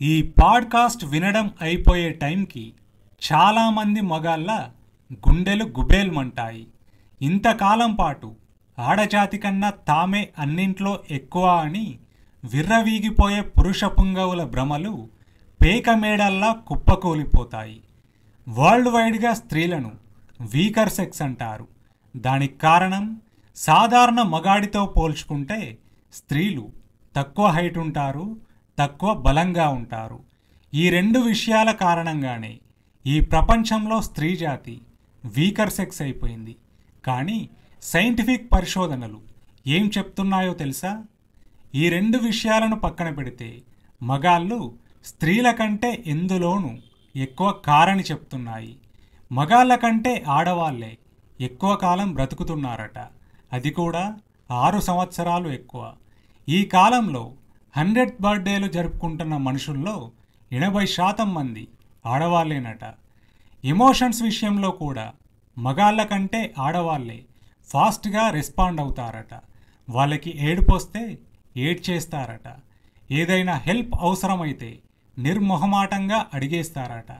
ఈ పాడ్కాస్ట్ వినడం అయిపోయే టైంకి చాలామంది మగాళ్ళ గుండెలు గుబేల్మంటాయి. ఇంతకాలం పాటు ఆడజాతి కన్నా తామే అన్నింట్లో ఎక్కువ అని విర్రవీగిపోయే పురుష పుంగవుల భ్రమలు పేక మేడల్లా కుప్పకూలిపోతాయి. వరల్డ్ వైడ్గా స్త్రీలను వీకర్ సెక్స్ అంటారు. దానికి కారణం సాధారణ మగాడితో పోల్చుకుంటే స్త్రీలు తక్కువ హైట్ ఉంటారు, తక్కువ బలంగా ఉంటారు. ఈ రెండు విషయాల కారణంగానే ఈ ప్రపంచంలో స్త్రీ జాతి వీకర్ సెక్స్ అయిపోయింది. కానీ సైంటిఫిక్ పరిశోధనలు ఏం చెప్తున్నాయో తెలుసా? ఈ రెండు విషయాలను పక్కన పెడితే మగాళ్ళు స్త్రీల కంటే ఎందులోనూ ఎక్కువ కారని చెప్తున్నాయి. మగాళ్ళ కంటే ఆడవాళ్లే ఎక్కువ కాలం బ్రతుకుతున్నారట, అది కూడా 6 సంవత్సరాలు ఎక్కువ. ఈ కాలంలో 100th బర్త్డేలు జరుపుకుంటున్న మనుషుల్లో 80% మంది ఆడవాళ్ళేనట. ఎమోషన్స్ విషయంలో కూడా మగాళ్ళ కంటే ఆడవాళ్ళే ఫాస్ట్గా రెస్పాండ్ అవుతారట. వాళ్ళకి ఏడుపొస్తే ఏడ్చేస్తారట. ఏదైనా హెల్ప్ అవసరమైతే నిర్మొహమాటంగా అడిగేస్తారట.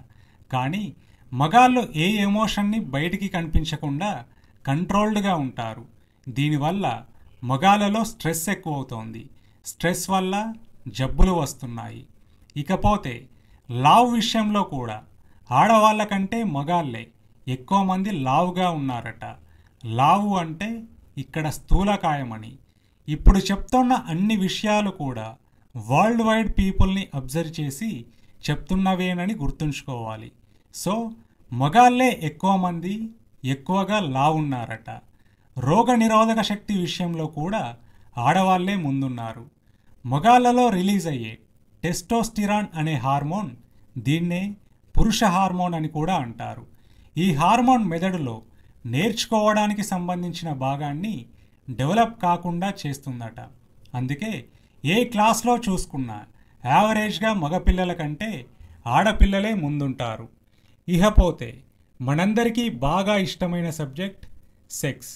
కానీ మగాళ్ళు ఏ ఎమోషన్ని బయటికి కనిపించకుండా కంట్రోల్డ్గా ఉంటారు. దీనివల్ల మగాళ్ళలో స్ట్రెస్ ఎక్కువవుతోంది. స్ట్రెస్ వల్ల జబ్బులు వస్తున్నాయి. ఇకపోతే లావ్ విషయంలో కూడా ఆడవాళ్ళ కంటే మగాళ్ళే ఎక్కువ మంది లావుగా ఉన్నారట. లావు అంటే ఇక్కడ స్థూలకాయమని. ఇప్పుడు చెప్తున్న అన్ని విషయాలు కూడా వరల్డ్ వైడ్ పీపుల్ని అబ్జర్వ్ చేసి చెప్తున్నవేనని గుర్తుంచుకోవాలి. సో మగాళ్ళే ఎక్కువ మంది ఎక్కువగా లావున్నారట. రోగ నిరోధక శక్తి విషయంలో కూడా ఆడవాళ్లే ముందున్నారు. మగాళ్ళలో రిలీజ్ అయ్యే టెస్టోస్టిరాన్ అనే హార్మోన్, దీన్నే పురుష హార్మోన్ అని కూడా అంటారు. ఈ హార్మోన్ మెదడులో నేర్చుకోవడానికి సంబంధించిన భాగాన్ని డెవలప్ కాకుండా చేస్తుందట. అందుకే ఏ క్లాస్లో చూసుకున్నా యావరేజ్గా మగపిల్లల కంటే ఆడపిల్లలే ముందుంటారు. ఇకపోతే మనందరికీ బాగా ఇష్టమైన సబ్జెక్ట్ సెక్స్.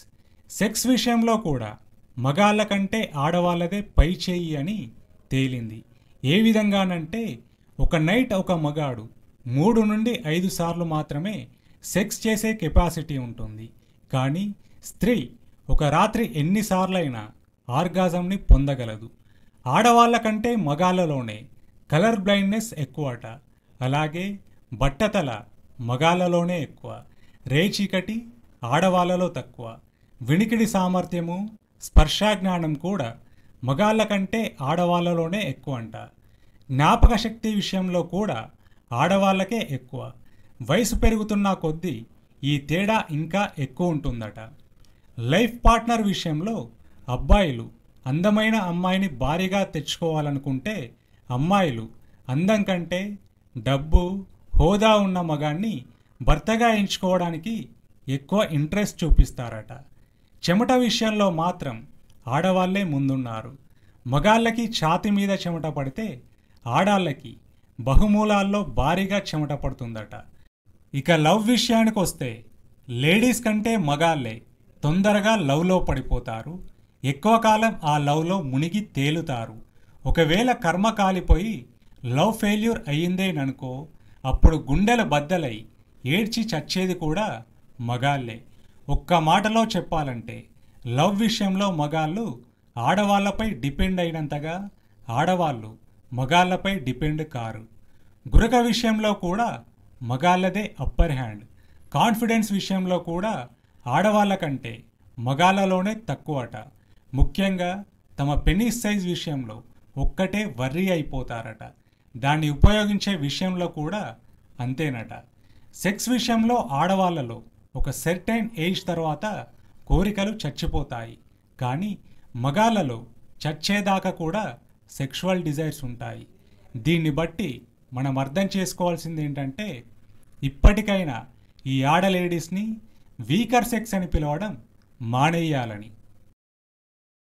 సెక్స్ విషయంలో కూడా మగాళ్ళ కంటే ఆడవాళ్ళదే పై చేయి అని తేలింది. ఏ విధంగానంటే ఒక నైట్ ఒక మగాడు 3 నుండి 5 సార్లు మాత్రమే సెక్స్ చేసే కెపాసిటీ ఉంటుంది. కానీ స్త్రీ ఒక రాత్రి ఎన్నిసార్లైనా ఆర్గాజంని పొందగలదు. ఆడవాళ్ళ కంటే మగాళ్ళలోనే కలర్ బ్లైండ్నెస్ ఎక్కువట. అలాగే బట్టతల మగాళ్ళలోనే ఎక్కువ. రేచీకటి ఆడవాళ్ళలో తక్కువ. వినికిడి సామర్థ్యము, స్పర్శాజ్ఞానం కూడా మగాళ్ళ కంటే ఆడవాళ్ళలోనే ఎక్కువ అంట. జ్ఞాపక శక్తి విషయంలో కూడా ఆడవాళ్ళకే ఎక్కువ. వయసు పెరుగుతున్న కొద్దీ ఈ తేడా ఇంకా ఎక్కువ ఉంటుందట. లైఫ్ పార్ట్నర్ విషయంలో అబ్బాయిలు అందమైన అమ్మాయిని భారీగా తెచ్చుకోవాలనుకుంటే అమ్మాయిలు అందం కంటే డబ్బు, హోదా ఉన్న మగాన్ని భర్తగా ఎంచుకోవడానికి ఎక్కువ ఇంట్రెస్ట్ చూపిస్తారట. చెమట విషయంలో మాత్రం ఆడవాళ్లే ముందున్నారు. మగాళ్ళకి ఛాతి మీద చెమట పడితే ఆడాళ్ళకి బహుమూలాల్లో భారీగా చెమట పడుతుందట. ఇక లవ్ విషయానికి వస్తే లేడీస్ కంటే మగాళ్ళే తొందరగా లవ్లో పడిపోతారు. ఎక్కువ కాలం ఆ లవ్లో మునిగి తేలుతారు. ఒకవేళ కర్మ కాలిపోయి లవ్ ఫెయిల్యూర్ అయ్యిందేననుకో, అప్పుడు గుండెల బద్దలై ఏడ్చి చచ్చేది కూడా మగాళ్ళే. ఒక్క మాటలో చెప్పాలంటే లవ్ విషయంలో మగాళ్ళు ఆడవాళ్లపై డిపెండ్ అయినంతగా ఆడవాళ్ళు మగాళ్ళపై డిపెండ్ కారు. గురక విషయంలో కూడా మగాళ్ళదే అప్పర్ హ్యాండ్. కాన్ఫిడెన్స్ విషయంలో కూడా ఆడవాళ్ళ కంటే మగాళ్ళలోనే తక్కువట. ముఖ్యంగా తమ పెనిస్ సైజ్ విషయంలో ఒక్కటే వర్రీ అయిపోతారట. దాన్ని ఉపయోగించే విషయంలో కూడా అంతేనట. సెక్స్ విషయంలో ఆడవాళ్ళలో ఒక సర్టెన్ ఏజ్ తర్వాత కోరికలు చచ్చిపోతాయి. కానీ మగాళ్ళలో చచ్చేదాకా కూడా సెక్షువల్ డిజైర్స్ ఉంటాయి. దీన్ని బట్టి మనం అర్థం చేసుకోవాల్సింది ఏంటంటే, ఇప్పటికైనా ఈ ఆడ లేడీస్ని వీకర్ సెక్స్ అని పిలవడం మానేయాలని.